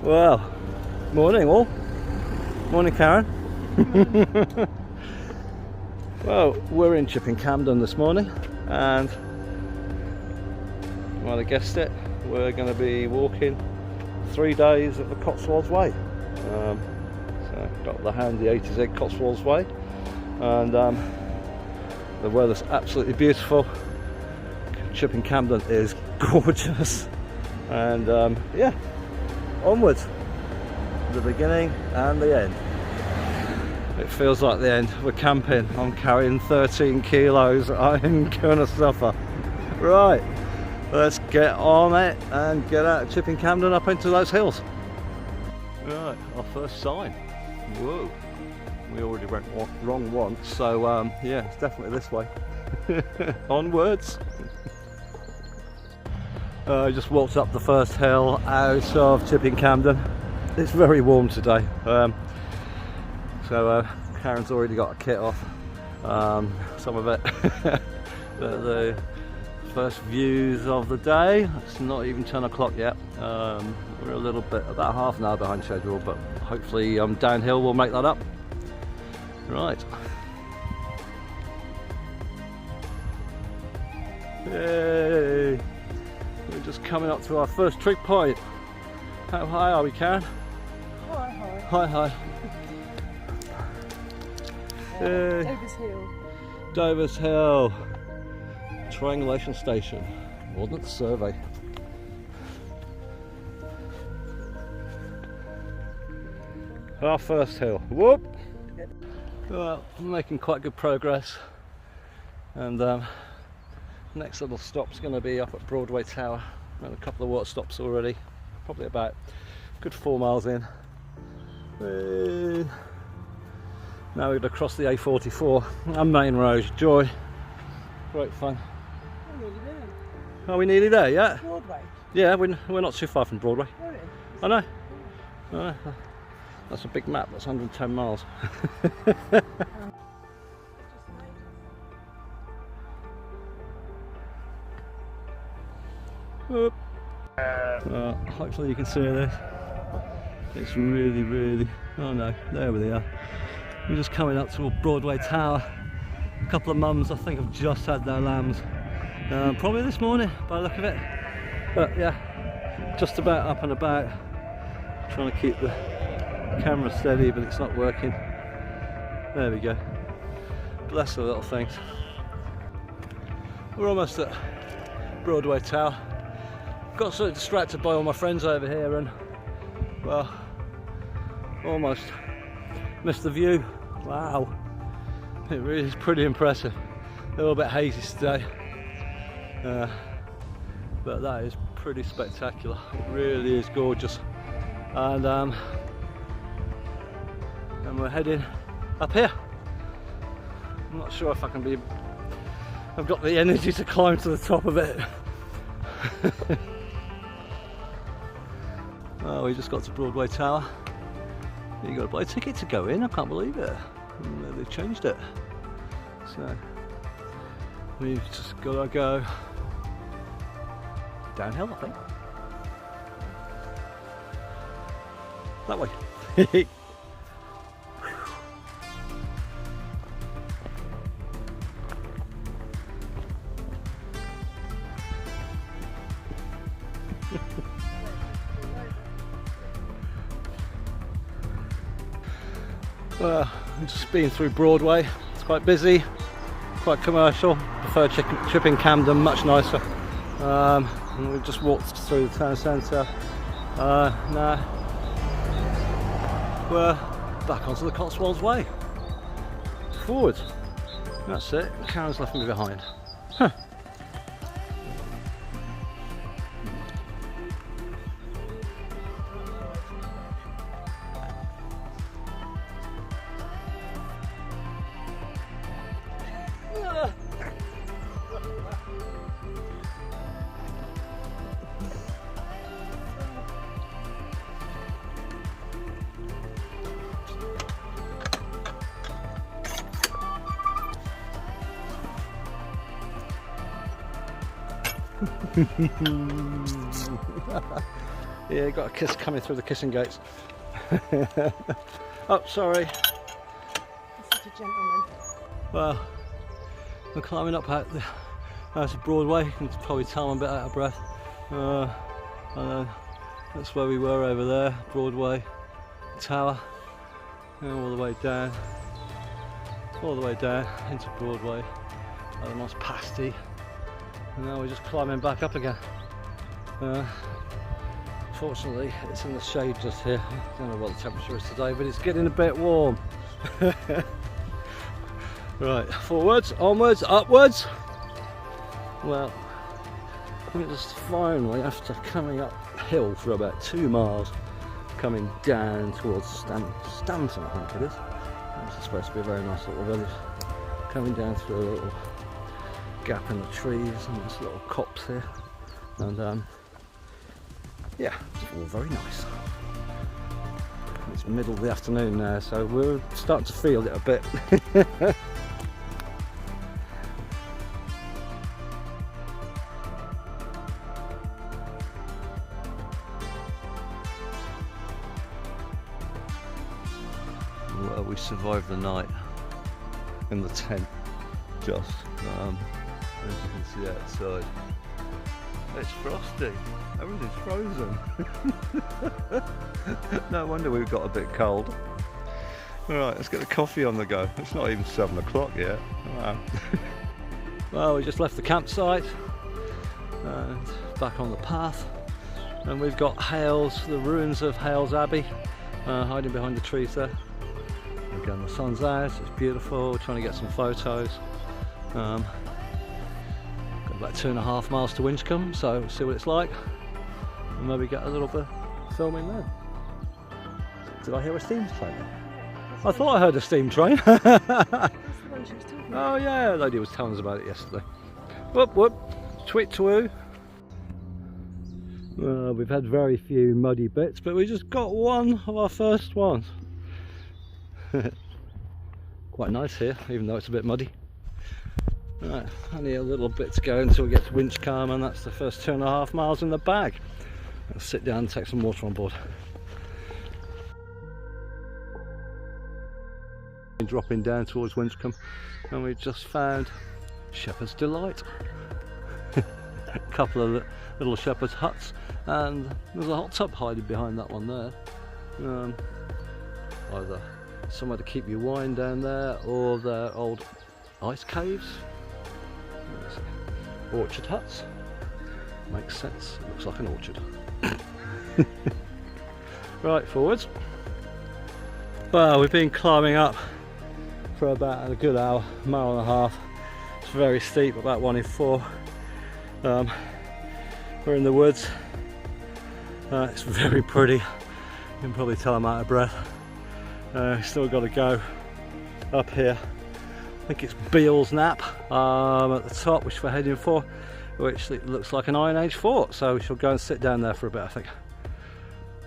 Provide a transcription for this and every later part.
Well, morning all. Morning, Karen. Well, we're in Chipping Campden this morning, and you might have guessed it, we're going to be walking 3 days of the Cotswold Way. So got the handy A to Z Cotswold Way, and the weather's absolutely beautiful. Chipping Campden is gorgeous, and yeah, onwards, the beginning and the end. It feels like the end. We're camping. I'm carrying 13 kilos. I'm gonna suffer. Right, let's get on it and get out of Chipping Campden up into those hills. Right, our first sign. Whoa, we already went wrong once, so yeah, it's definitely this way. Onwards. I just walked up the first hill out of Chipping Campden. It's very warm today, so Karen's already got a kit off, some of it. But the first views of the day, it's not even 10 o'clock yet. We're a little bit, about half an hour behind schedule, but hopefully downhill will make that up. Right. Yay! We're just coming up to our first trig point. How high are we, Karen? Hi, hi. Dover's Hill. Dover's Hill. Triangulation Station. Ordnance Survey. Our first hill. Whoop! Well, I'm making quite good progress. And next little stop's going to be up at Broadway Tower. Got a couple of water stops already. Probably about a good 4 miles in. Now we're going to cross the A44 and Main Road. Joy. Great fun. We're nearly there. Are we nearly there yet? Broadway. Yeah, we're not too far from Broadway. Really? I know. I know. That's a big map. That's 110 miles. Hopefully you can see this. It's really, oh no, there we are. We're just coming up to Broadway Tower. A couple of mums, I think, have just had their lambs. Probably this morning by the look of it. But yeah, just about up and about. Trying to keep the camera steady, but it's not working. There we go. Bless the little things. We're almost at Broadway Tower. Got sort of distracted by all my friends over here, and well, almost missed the view. Wow, it really is pretty impressive. A little bit hazy today, but that is pretty spectacular. It really is gorgeous, and we're heading up here. I'm not sure if I can be. I've got the energy to climb to the top of it. Oh, we just got to Broadway Tower. You got to buy a ticket to go in. I can't believe it. They've changed it. So we've just got to go downhill, I think. That way. Well, I'm just been through Broadway. It's quite busy, quite commercial. Prefer Chipping Campden, much nicer. And we've just walked through the town centre. Now we're back onto the Cotswold Way. Forward. That's it. Karen's left me behind. Huh. Yeah, got a kiss coming through the kissing gates. Oh, sorry. Such a gentleman. Well, I'm climbing up out the Broadway. You can probably tell I'm a bit out of breath. And then that's where we were over there, Broadway Tower, and all the way down into Broadway. Had a nice pasty, and now we're just climbing back up again. Fortunately, it's in the shade just here. I don't know what the temperature is today, but it's getting a bit warm. Right, forwards, onwards, upwards. Well, we're just finally, after coming uphill for about 2 miles, coming down towards Stanton, I think it is. This is supposed to be a very nice little village. Coming down through a little gap in the trees and this little copse here. And yeah, it's all very nice. It's middle of the afternoon now, so we're starting to feel it a bit. Well, we survived the night in the tent, just as you can see outside. It's frosty, everything's frozen. No wonder we've got a bit cold. Alright, let's get the coffee on the go. It's not even 7 o'clock yet. Wow. Well, we just left the campsite and back on the path, and we've got Hayles, the ruins of Hayles Abbey, hiding behind the trees there. Again, the sun's out, it's beautiful. We're trying to get some photos. Got about 2.5 miles to Winchcombe, so we'll see what it's like, and maybe get a little bit of filming there. Did I hear a steam train? I thought I heard a steam train. That's the one she was talking about. Oh yeah, the lady was telling us about it yesterday. Whoop whoop, tweet twoo. Well, we've had very few muddy bits, but we just got one of our first ones. Quite nice here, even though it's a bit muddy. Right, only a little bit to go until we get to Winchcombe, and that's the first 2.5 miles in the bag. Let's sit down and take some water on board. Dropping down towards Winchcombe, and we've just found Shepherd's Delight. A couple of little shepherd's huts, and there's a hot tub hiding behind that one there. Either somewhere to keep your wine down there, or their old ice caves. Orchard huts. Makes sense. It looks like an orchard. Right, forwards. Well, we've been climbing up for about a good hour, 1.5 miles. It's very steep, about 1 in 4. We're in the woods. It's very pretty. You can probably tell I'm out of breath. Still got to go up here. I think it's Beale's Nap at the top, which we're heading for, which looks like an Iron Age fort, so we shall go and sit down there for a bit, I think.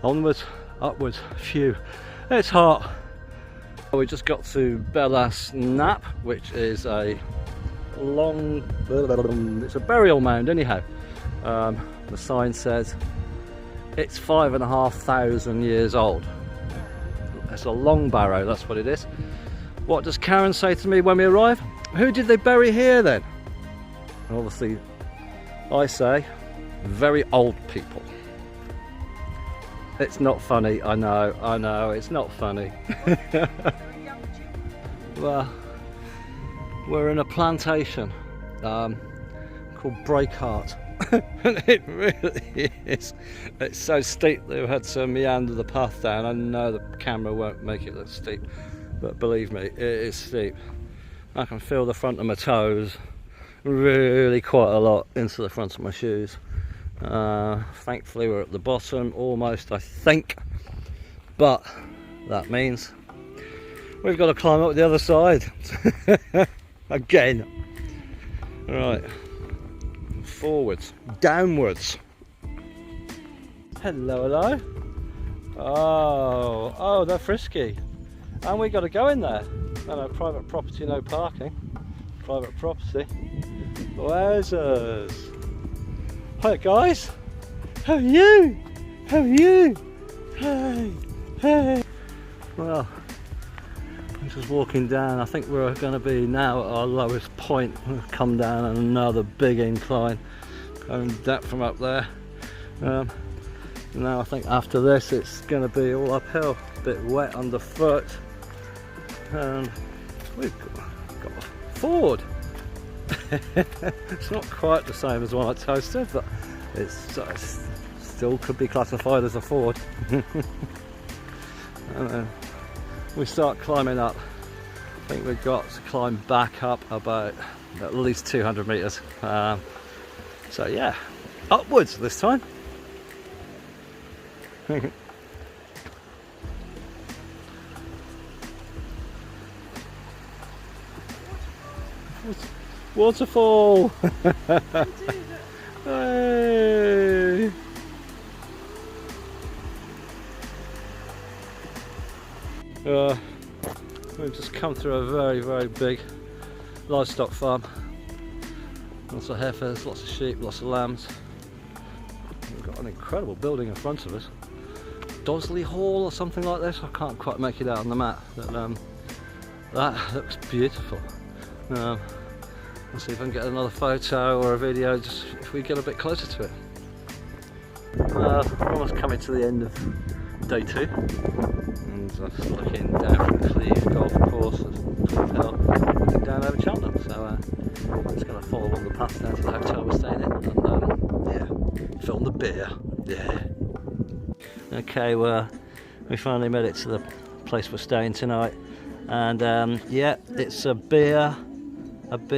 Onwards, upwards, phew, it's hot. We just got to Bella's Nap, which is a it's a burial mound anyhow. The sign says it's 5,500 years old. It's a long barrow, that's what it is. What does Karen say to me when we arrive? Who did they bury here then? And obviously I say very old people. It's not funny, I know, it's not funny. Well, we're in a plantation called Breakheart. And it really is. It's so steep that we had to meander the path down. I know the camera won't make it look steep, but believe me, it is steep. I can feel the front of my toes really quite a lot into the front of my shoes. Thankfully we're at the bottom almost, I think, but that means we've got to climb up the other side again. Right, forwards, downwards. Hello. Oh, they're frisky, and we got to go in there. No, private property, no parking. Private property. Wowzers. Hi guys, how are you? How are you? Hey, hey. Well, I'm just walking down. I think we're going to be now at our lowest point. We'll come down another big incline, going down from up there. Now I think after this it's going to be all uphill, a bit wet underfoot, and we've got a ford. It's not quite the same as one I toasted, but it's still could be classified as a ford. And then we start climbing up. I think we've got to climb back up about at least 200 meters. So yeah, upwards this time. Waterfall! Hey! We've just come through a very, very big livestock farm. Lots of heifers, lots of sheep, lots of lambs. We've got an incredible building in front of us. Dosley Hall or something like this. I can't quite make it out on the map, but that looks beautiful. Let's see if I can get another photo or a video just if we get a bit closer to it. We're almost coming to the end of day 2, and just looking down from Cleve Golf Course, Cleve Hill, looking down over Cheltenham. So just going to follow along the path down to the hotel we're staying in, and yeah, film the beer. Yeah. Okay, well, we finally made it to the place we're staying tonight, and yeah, it's a beer with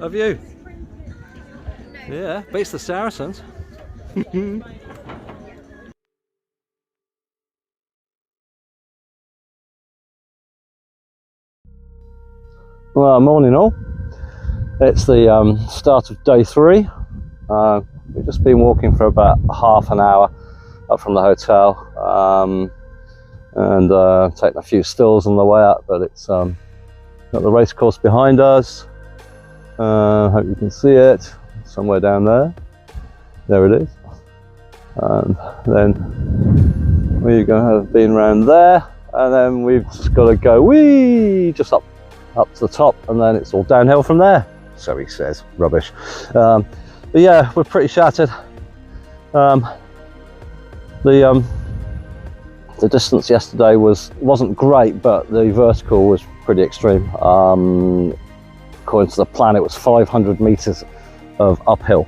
a view. Yeah, beats the Saracens. Well, morning all. It's the start of day 3. We've just been walking for about half an hour up from the hotel, and taking a few stills on the way up, but it's got the race course behind us. Hope you can see it somewhere down there. There it is. And then we're going to have been around there, and then we've just got to go wee just up to the top, and then it's all downhill from there. So he says, rubbish. But yeah, we're pretty shattered. The distance yesterday wasn't great, but the vertical was pretty extreme. According to the plan, it was 500 meters of uphill.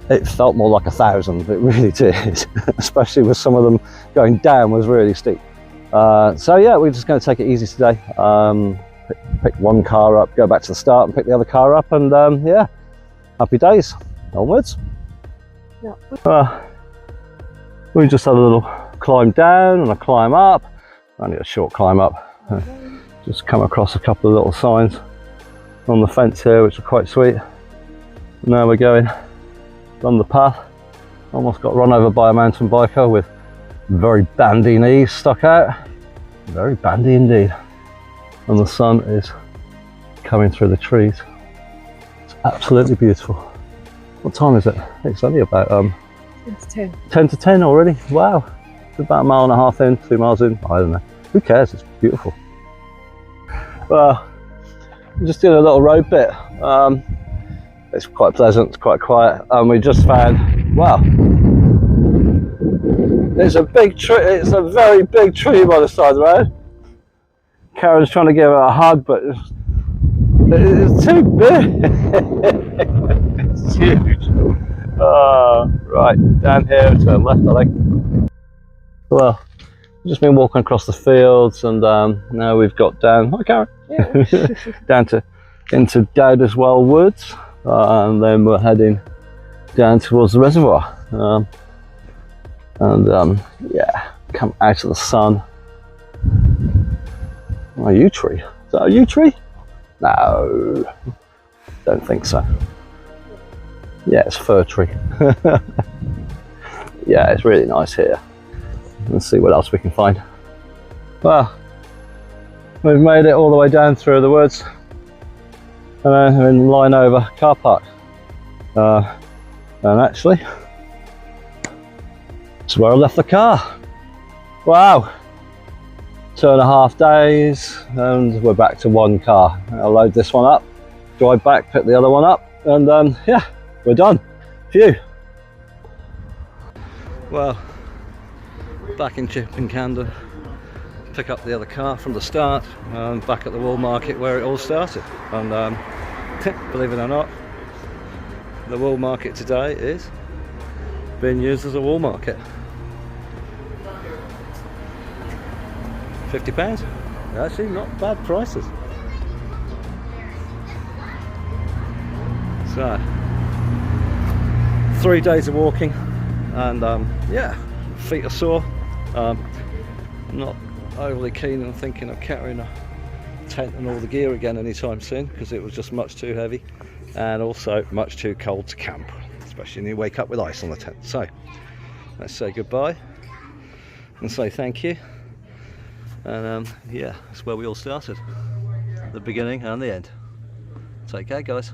It felt more like 1,000. It really did, especially with some of them going down was really steep. So yeah, we're just going to take it easy today. Pick one car up, go back to the start, and pick the other car up, and yeah, happy days. Onwards. Yeah. We just had a little climb down and a climb up. Only a short climb up. Just come across a couple of little signs on the fence here, which are quite sweet. Now we're going on the path. Almost got run over by a mountain biker with very bandy knees stuck out. Very bandy indeed. And the sun is coming through the trees. It's absolutely beautiful. What time is it? It's only about 10 to 10 already. Wow. It's about a mile and a half in, 2 miles in. I don't know. Who cares? It's beautiful. Well, we're just doing a little road bit. It's quite pleasant, it's quite quiet, and we just found, wow, there's a big tree, it's a very big tree by the side of the road. Karen's trying to give her a hug, but it's too big. It's huge. Right, down here, turn left, I think. Well, we've just been walking across the fields, and now we've got down, hi Karen, yeah. Down into Lineover Woods, and then we're heading down towards the reservoir. Yeah, come out of the sun. Oh, a yew tree. Is that a yew tree? No, don't think so. Yeah, it's a fir tree. Yeah, it's really nice here. Let's see what else we can find. Well, we've made it all the way down through the woods, and then we're in Lineover car park. And actually, it's where I left the car. Wow, 2.5 days and we're back to one car. I'll load this one up, drive back, pick the other one up, and yeah, we're done. Phew. Well, back in Chipping Campden, pick up the other car from the start, and back at the wool market where it all started. And believe it or not, the wool market today is being used as a wool market. £50, actually not bad prices. So 3 days of walking, and yeah, feet are sore. Not overly keen on thinking of carrying a tent and all the gear again anytime soon, because it was just much too heavy and also much too cold to camp, especially when you wake up with ice on the tent. So let's say goodbye and say thank you. And yeah, that's where we all started, the beginning and the end. Take care, guys.